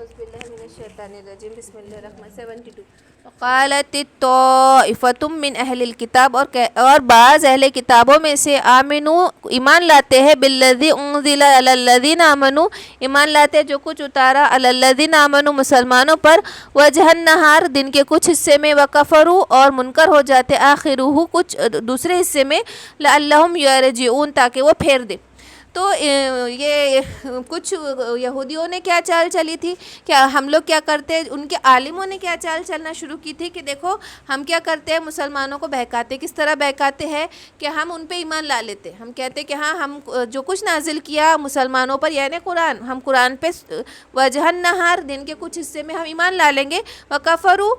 اعوذ باللہ من الشیطان الرجیم بسم اللہ الرحمن 72 قالت طائفۃ من اہل الکتاب اور بعض اہل کتابوں میں سے آمنو ایمان لاتے ہیں بالذی انزل علی الذین آمنو ایمان لاتے ہیں جو کچھ اتارا علی الذین آمنو مسلمانوں پر وجہ النہار دن کے کچھ حصے میں وکفروا اور منکر ہو جاتے آخرہ کچھ دوسرے حصے میں لعلہم یرجعون تاکہ وہ پھیر دے۔ تو یہ کچھ یہودیوں نے کیا چال چلی تھی، کیا ہم لوگ کیا کرتے، ان کے عالموں نے کیا چال چلنا شروع کی تھی کہ دیکھو ہم کیا کرتے ہیں، مسلمانوں کو بہکاتے، کس طرح بہکاتے ہیں کہ ہم ان پہ ایمان لا لیتے، ہم کہتے کہ ہاں ہم جو کچھ نازل کیا مسلمانوں پر یعنی قرآن، ہم قرآن پہ وجہ النہار دن کے کچھ حصے میں ہم ایمان لا لیں گے، وکفروا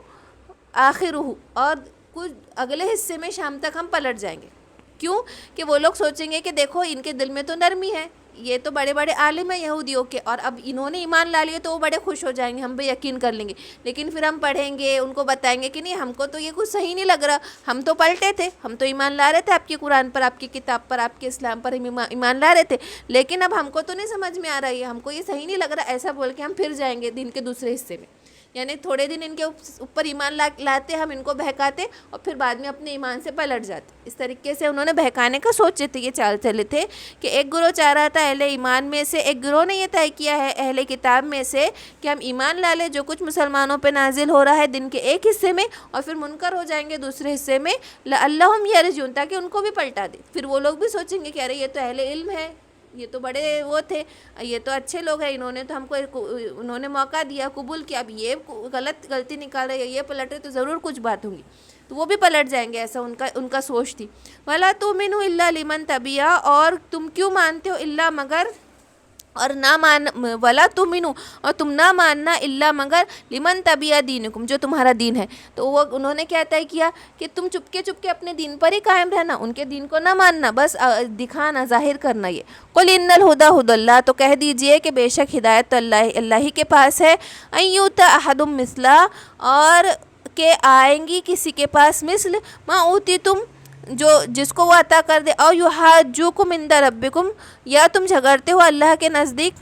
آخرہ اور کچھ اگلے حصے میں شام تک ہم پلٹ جائیں گے۔ کیوں کہ وہ لوگ سوچیں گے کہ دیکھو ان کے دل میں تو نرمی ہے، یہ تو بڑے بڑے عالم ہیں یہودیوں کے، اور اب انہوں نے ایمان لا لیے تو وہ بڑے خوش ہو جائیں گے، ہم بھی یقین کر لیں گے۔ لیکن پھر ہم پڑھیں گے، ان کو بتائیں گے کہ نہیں ہم کو تو یہ کچھ صحیح نہیں لگ رہا، ہم تو پلٹے تھے، ہم تو ایمان لا رہے تھے آپ کے قرآن پر، آپ کی کتاب پر، آپ کے اسلام پر ایمان لا رہے تھے، لیکن اب ہم کو تو نہیں سمجھ میں آ رہا ہے، ہم کو یہ صحیح نہیں لگ رہا، ایسا بول کے ہم پھر جائیں گے دن کے دوسرے حصے میں۔ یعنی تھوڑے دن ان کے اوپر ایمان لاتے، ہم ان کو بہکاتے اور پھر بعد میں اپنے ایمان سے پلٹ جاتے۔ اس طریقے سے انہوں نے بہکانے کا سوچے تھے، یہ چال چلے تھے کہ ایک گروہ چاہ رہا تھا اہل ایمان میں سے، ایک گروہ نے یہ طے کیا ہے اہل کتاب میں سے کہ ہم ایمان لا لیں جو کچھ مسلمانوں پہ نازل ہو رہا ہے دن کے ایک حصے میں، اور پھر منکر ہو جائیں گے دوسرے حصے میں لعلہم یرجعون تاکہ ان کو بھی پلٹا دے۔ پھر وہ لوگ بھی سوچیں گے کہ ارے یہ تو اہل علم ہے، یہ تو بڑے وہ تھے، یہ تو اچھے لوگ ہیں، انہوں نے تو ہم کو انہوں نے موقع دیا، قبول کیا، اب یہ غلطی نکال رہے، یہ پلٹ رہے تو ضرور کچھ بات ہوگی، تو وہ بھی پلٹ جائیں گے، ایسا ان کا سوچ تھی۔ وَلَا تُؤْمِنُوا إِلَّا لِمَن تَبِعَ اور تم کیوں مانتے ہو الا مگر، اور نہ ولا تؤمنوا اور تم نہ ماننا الا مگر لمن تبع دینکم جو تمہارا دین ہے۔ تو وہ انہوں نے کیا طے کیا کہ تم چپکے اپنے دین پر ہی قائم رہنا، ان کے دین کو نہ ماننا، بس دکھانا، ظاہر کرنا۔ یہ قل ان الہدی ہدی اللہ تو کہہ دیجئے کہ بے شک ہدایت تو اللہ ہی کے پاس ہے، ان یؤتی احد مثلا اور کہ آئیں گی کسی کے پاس مثل ما اوتیتم جس کو وہ عطا کر دے، او یحاجوکم عند ربکم یا تم جھگڑتے ہو اللہ کے نزدیک۔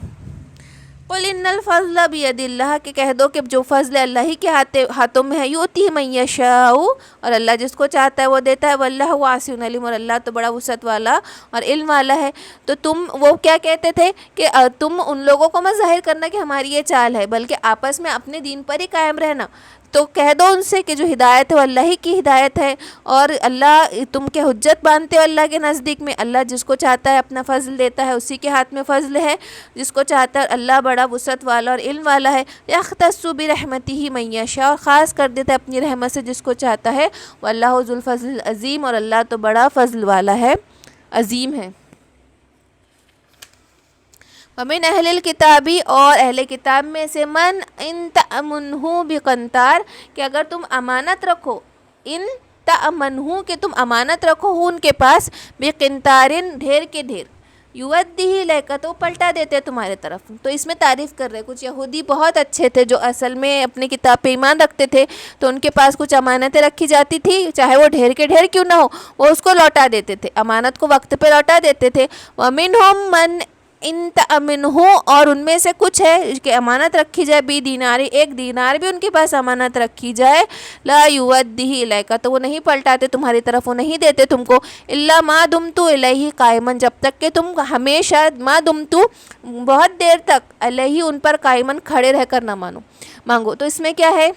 قل ان الفضل بید اللہ کہ کہہ دو کہ جو فضل اللہ ہی کے ہاتھوں میں ہے، یؤتی من یشاء اور اللہ جس کو چاہتا ہے وہ دیتا ہے، واللہ واسع علیم اور اللہ تو بڑا وسعت والا اور علم والا ہے۔ تو تم وہ کیا کہتے تھے کہ تم ان لوگوں کو مت ظاہر کرنا کہ ہماری یہ چال ہے، بلکہ آپس میں اپنے دین پر ہی قائم رہنا۔ تو کہہ دو ان سے کہ جو ہدایت ہے وہ اللہ ہی کی ہدایت ہے، اور اللہ تم کے حجت باندھتے ہو اللہ کے نزدیک میں، اللہ جس کو چاہتا ہے اپنا فضل دیتا ہے، اسی کے ہاتھ میں فضل ہے، جس کو چاہتا ہے اللہ بڑا وسعت والا اور علم والا ہے۔ یختص برحمتہ من یشاء اور خاص کر دیتا ہے اپنی رحمت سے جس کو چاہتا ہے، واللہ ذو الفضل العظیم اور اللہ تو بڑا فضل والا ہے، عظیم ہے۔ ومن اہل الکتابی اور اہل کتاب میں سے من ان تأمنہ بقنطار کہ اگر تم امانت رکھو، ان تأمنہ کہ تم امانت رکھو ان کے پاس، بقنطارن ڈھیر کے ڈھیر، یودیہ الیک تو پلٹا دیتے تمہارے طرف۔ تو اس میں تعریف کر رہے کچھ یہودی بہت اچھے تھے جو اصل میں اپنی کتاب پہ ایمان رکھتے تھے، تو ان کے پاس کچھ امانتیں رکھی جاتی تھی، چاہے وہ ڈھیر کے ڈھیر کیوں نہ ہو، وہ اس کو لوٹا دیتے تھے، امانت کو وقت پہ لوٹا دیتے تھے۔ ومنہم من ان تأمنہ اور ان میں سے کچھ ہے کہ امانت رکھی جائے بھی دینار ایک دینار بھی ان کے پاس امانت رکھی جائے، لا یودیہ الیک تو وہ نہیں پلٹاتے تمہاری طرف، وہ نہیں دیتے تم کو، الا ما دمت علیہ قائما جب تک کہ تم ہمیشہ، ما دمت بہت دیر تک، علیہ ان پر قائما کھڑے رہ کر نہ مانگو۔ تو اس میں کیا ہے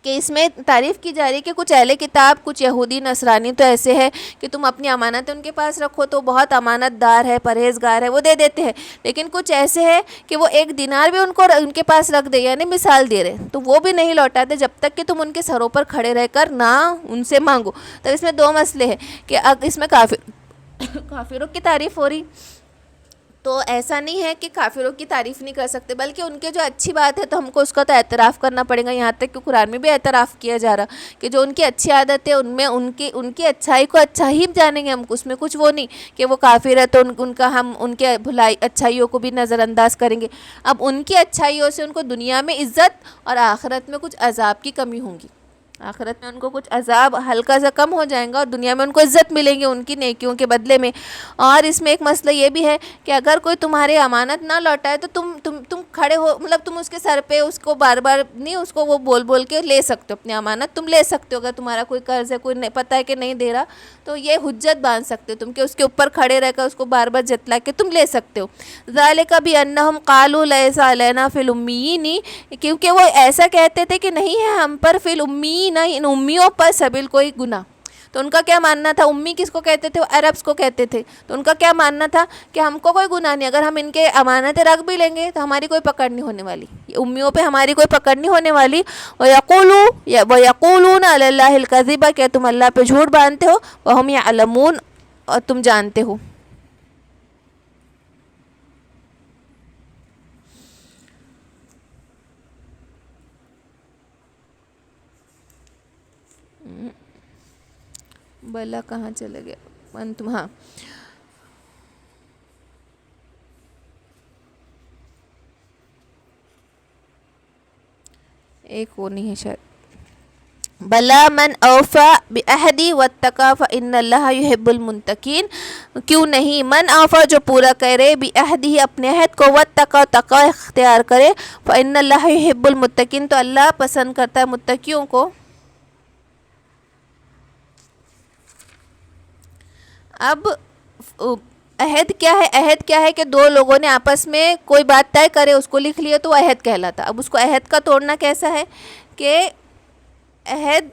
کہ اس میں تعریف کی جا رہی کہ کچھ اہل کتاب، کچھ یہودی نصرانی تو ایسے ہے کہ تم اپنی امانت ان کے پاس رکھو تو بہت امانت دار ہے، پرہیزگار ہے، وہ دے دیتے ہیں، لیکن کچھ ایسے ہے کہ وہ ایک دینار بھی ان کے پاس رکھ دے، یعنی مثال دے رہے تو وہ بھی نہیں لوٹاتے جب تک کہ تم ان کے سروں پر کھڑے رہ کر نہ ان سے مانگو۔ تو اس میں دو مسئلے ہیں کہ اس میں کافروں کی تعریف ہو رہی، تو ایسا نہیں ہے کہ کافروں کی تعریف نہیں کر سکتے، بلکہ ان کے جو اچھی بات ہے تو ہم کو اس کا تو اعتراف کرنا پڑے گا، یہاں تک کہ قرآن میں بھی اعتراف کیا جا رہا کہ جو ان کی اچھی عادت ہے ان میں ان کی اچھائی کو اچھا ہی جانیں گے ہم، اس میں کچھ وہ نہیں کہ وہ کافر ہے تو ان کا ہم ان کے بھلائی اچھائیوں کو بھی نظر انداز کریں گے۔ اب ان کی اچھائیوں سے ان کو دنیا میں عزت اور آخرت میں کچھ عذاب کی کمی ہوں گی، آخرت میں ان کو کچھ عذاب ہلکا سا کم ہو جائیں گا اور دنیا میں ان کو عزت ملیں گی ان کی نیکیوں کے بدلے میں۔ اور اس میں ایک مسئلہ یہ بھی ہے کہ اگر کوئی تمہاری امانت نہ لوٹائے تو تم کھڑے ہو مطلب تم اس کے سر پہ اس کو بار بار نہیں اس کو وہ بول بول کے لے سکتے ہو، اپنی امانت تم لے سکتے ہو، اگر تمہارا کوئی قرض ہے کوئی پتہ ہے کہ نہیں دے رہا تو یہ حجت باندھ سکتے ہو تم کہ اس کے اوپر کھڑے رہ کر اس کو بار بار جتلا کے تم لے سکتے ہو۔ ذالک بانہم قالوا لیس علینا فی الامیین، کیونکہ وہ ایسا کہتے تھے کہ نہیں ہے ہم پر فی الامیین، ان امیوں پر سبیل کوئی گناہ۔ تو ان کا کیا ماننا تھا، امی کس کو کہتے تھے، وہ عربس کو کہتے تھے، تو ان کا کیا ماننا تھا کہ ہم کو کوئی گناہ نہیں، اگر ہم ان کے امانتیں رکھ بھی لیں گے تو ہماری کوئی پکڑ نہیں ہونے والی، امیوں پہ ہماری کوئی پکڑ نہیں ہونے والی۔ وَيَقُولُونَ عَلَى اللَّهِ الْكَذِبَ، کہ تم اللہ پہ جھوٹ باندھتے ہو، وَهُمْ يَعْلَمُونَ، اور تم جانتے ہو۔ بلا کہاں چلے گیا انتم، ہاں ایک وہ نہیں ہے شاید، بلا من اوفا بعہدی واتقا فان اللہ یحب المتقین، کیوں نہیں، من اوفا جو پورا کرے بعہدی اپنے عہد کو، واتقا تقوی اختیار کرے، فان اللہ یحب المتقین تو اللہ پسند کرتا ہے متقیوں کو۔ اب عہد کیا ہے، عہد کیا ہے کہ دو لوگوں نے آپس میں کوئی بات طے کرے اس کو لکھ لیا تو وہ عہد کہلاتا۔ اب اس کو عہد کا توڑنا کیسا ہے کہ عہد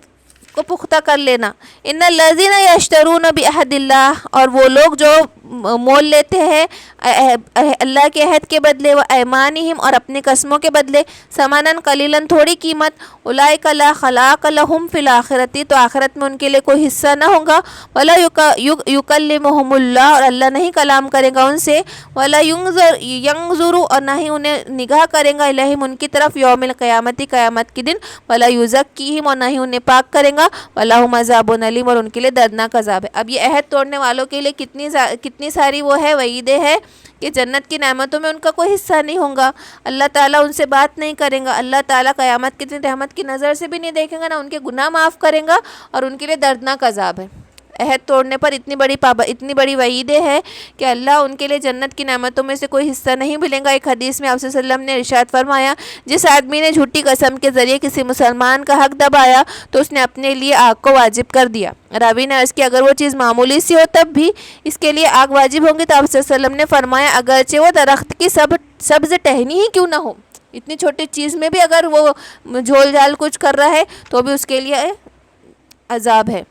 کو پختہ کر لینا۔ ان الذین یشترون بعہد اللہ، اور وہ لوگ جو مول لیتے ہیں اللہ کے عہد کے بدلے، و ایمانہم، اور اپنے قسموں کے بدلے، ثمناً قلیلا، تھوڑی قیمت، اولئک لا خلاق لہم فی الآخرۃ، تو آخرت میں ان کے لیے کوئی حصہ نہ ہوگا، ولا یکلمہم اللہ، اور اللہ نہیں کلام کرے گا ان سے، ولا ینظر، اور نہ ہی انہیں نگاہ کرے گا، الیہم، ان کی طرف، یوم القیامت، قیامت کے دن، ولا یزکیہم، اور نہ ہی انہیں پاک کرے گا، ولہم عذاب علیم، اور ان کے لیے دردناک عذاب ہے۔ اب یہ عہد توڑنے والوں کے لیے کتنی ساری وہ ہے وعیدیں ہے کہ جنت کی نعمتوں میں ان کا کوئی حصہ نہیں ہوگا، اللہ تعالیٰ ان سے بات نہیں کریں گا، اللہ تعالیٰ قیامت کے دن رحمت کی نظر سے بھی نہیں دیکھیں گا، نہ ان کے گناہ معاف کریں گا، اور ان کے لیے دردناک عذاب ہے۔ عہد توڑنے پر اتنی بڑی وعیدیں ہے کہ اللہ ان کے لیے جنت کی نعمتوں میں سے کوئی حصہ نہیں ملے گا۔ ایک حدیث میں آپ صلی اللہ علیہ وسلم نے ارشاد فرمایا، جس آدمی نے جھوٹی قسم کے ذریعے کسی مسلمان کا حق دبایا تو اس نے اپنے لیے آگ کو واجب کر دیا۔ راوی نے عرض کیا اگر وہ چیز معمولی سی ہو تب بھی اس کے لیے آگ واجب ہوگی، تو آپ صلی اللہ علیہ وسلم نے فرمایا اگرچہ وہ درخت کی سبز ٹہنی ہی کیوں نہ ہو، اتنی چھوٹی چیز میں بھی اگر وہ جھول جھال کچھ کر رہا ہے تو بھی اس کے لیے عذاب ہے۔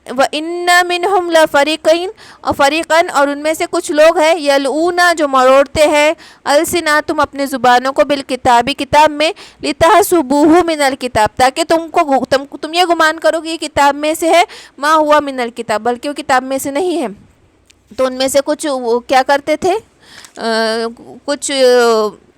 وَإِنَّ مِنْهُمْ لَفَرِيقًا، اور فریقاً، اور ان میں سے کچھ لوگ ہیں، یلؤون، جو مروڑتے ہیں، السناتم، اپنے زبانوں کو، بالکتابی، کتاب میں، لِتَحْسَبُوهُ مِنَ الْكِتاب، تاکہ تم یہ گمان کرو کہ یہ کتاب میں سے ہے، ما ہوا من الکتاب، بلکہ وہ کتاب میں سے نہیں ہے۔ تو ان میں سے کچھ کیا کرتے تھے کچھ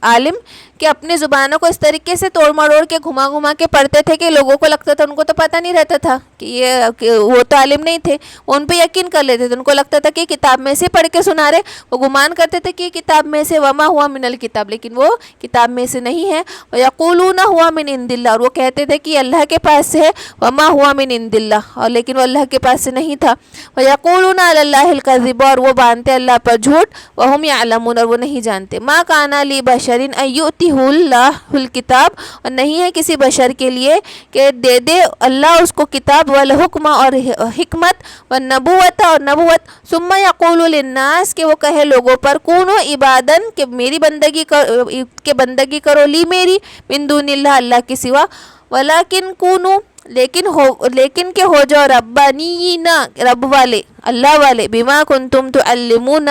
عالم کہ اپنی زبانوں کو اس طریقے سے توڑ مروڑ کے گھما گھما کے پڑھتے تھے کہ لوگوں کو لگتا تھا، ان کو تو پتہ نہیں رہتا تھا کہ وہ تو عالم نہیں تھے، وہ ان پہ یقین کر لیتے تھے، ان کو لگتا تھا کہ کتاب میں سے پڑھ کے سنا رہے، وہ گمان کرتے تھے کہ یہ کتاب میں سے، وما ہوا من الکتاب، لیکن وہ کتاب میں سے نہیں ہے۔ وَيَقُولُونَ هُوَ مِنْ عِنْدِ اللَّهِ، اور وہ کہتے تھے کہ اللہ کے پاس سے ہے، وما ہوا من عِنْدِ اللَّهِ، اور لیکن وہ اللہ کے پاس سے نہیں تھا۔ وَيَقُولُونَ عَلَى اللَّهِ الْكَذِبَ، اور وہ باندھتے اللہ پر جھوٹ، وَهُمْ يَعْلَمُونَ، اور وہ نہیں جانتے۔ مَا كَانَ لِبَشَرٍ أَن يُؤْتِيهُ اللَّهُ الکتاب، اور نہیں ہے کسی بشر کے لیے کہ دے دے اللہ اس کو کتاب، والحکم، اور حکمت، والنبوت، اور نبوت، ثم یقول للناس، کہ وہ کہے لوگوں پر، کونوا عبادن، کہ میری بندگی کرو، لی میری، من دون اللہ، اللہ کے سوا، ولیکن کونوا، لیکن کہ ہو جاؤ، ربانیین، رب والے، اللہ والے، بما کنتم تعلمون،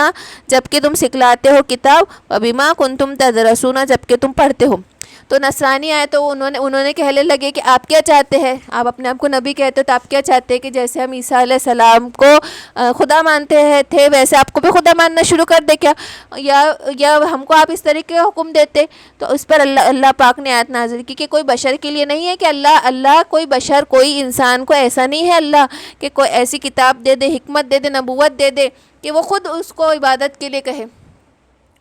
جبکہ تم سکھلاتے ہو کتاب، و بما کنتم تدرسون، جبکہ تم پڑھتے ہو۔ تو نصرانی آئے تو انہوں نے کہنے لگے کہ آپ کیا چاہتے ہیں، آپ اپنے آپ کو نبی کہتے ہو تو آپ کیا چاہتے ہیں کہ جیسے ہم عیسیٰ علیہ السلام کو خدا مانتے تھے ویسے آپ کو بھی خدا ماننا شروع کر دے کیا، یا ہم کو آپ اس طریقے کا حکم دیتے؟ تو اس پر اللہ پاک نے آیت نازل کی کہ کوئی بشر کے لیے نہیں ہے کہ اللہ کوئی بشر، کوئی انسان کو ایسا نہیں ہے اللہ کہ کوئی ایسی کتاب دے دے، حکمت دے دے، نبوت دے دے کہ وہ خود اس کو عبادت کے لیے کہے۔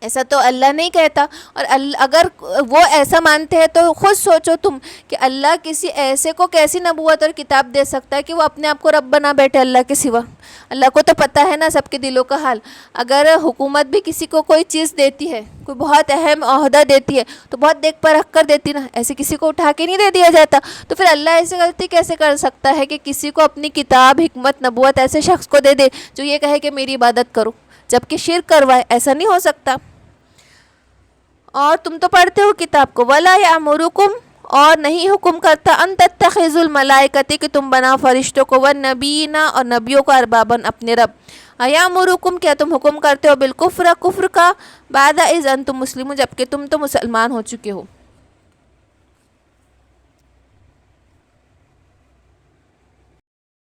ایسا تو اللہ نہیں کہتا. اور اگر وہ ایسا مانتے ہیں تو خود سوچو تم کہ اللہ کسی ایسے کو کیسی نبوت اور کتاب دے سکتا ہے کہ وہ اپنے آپ کو رب بنا بیٹھے اللہ کے سوا. اللہ کو تو پتہ ہے نا سب کے دلوں کا حال. اگر حکومت بھی کسی کو کوئی چیز دیتی ہے، کوئی بہت اہم عہدہ دیتی ہے تو بہت دیکھ پرکھ کر دیتی نا، ایسے کسی کو اٹھا کے نہیں دے دیا جاتا. تو پھر اللہ ایسے غلطی کیسے کر سکتا ہے کہ کسی کو اپنی کتاب، حکمت، نبوت ایسے شخص کو دے دے جو یہ کہے کہ میری عبادت کرو جبکہ شرک کروائے؟ ایسا نہیں ہو سکتا. اور تم تو پڑھتے ہو کتاب کو. وَلَا يَأْمُرُكُمْ، اور نہیں حکم کرتا، ان تتخذوا الملائکۃ، کہ تم بناؤ فرشتوں کو، والنبیین، اور نبیوں کو، ارباباً اپنے رب. ایامرکم، کیا تم حکم کرتے ہو، بالکفر، کفر کا، بعد اذ انتم مسلمون، جبکہ تم تو مسلمان ہو چکے ہو.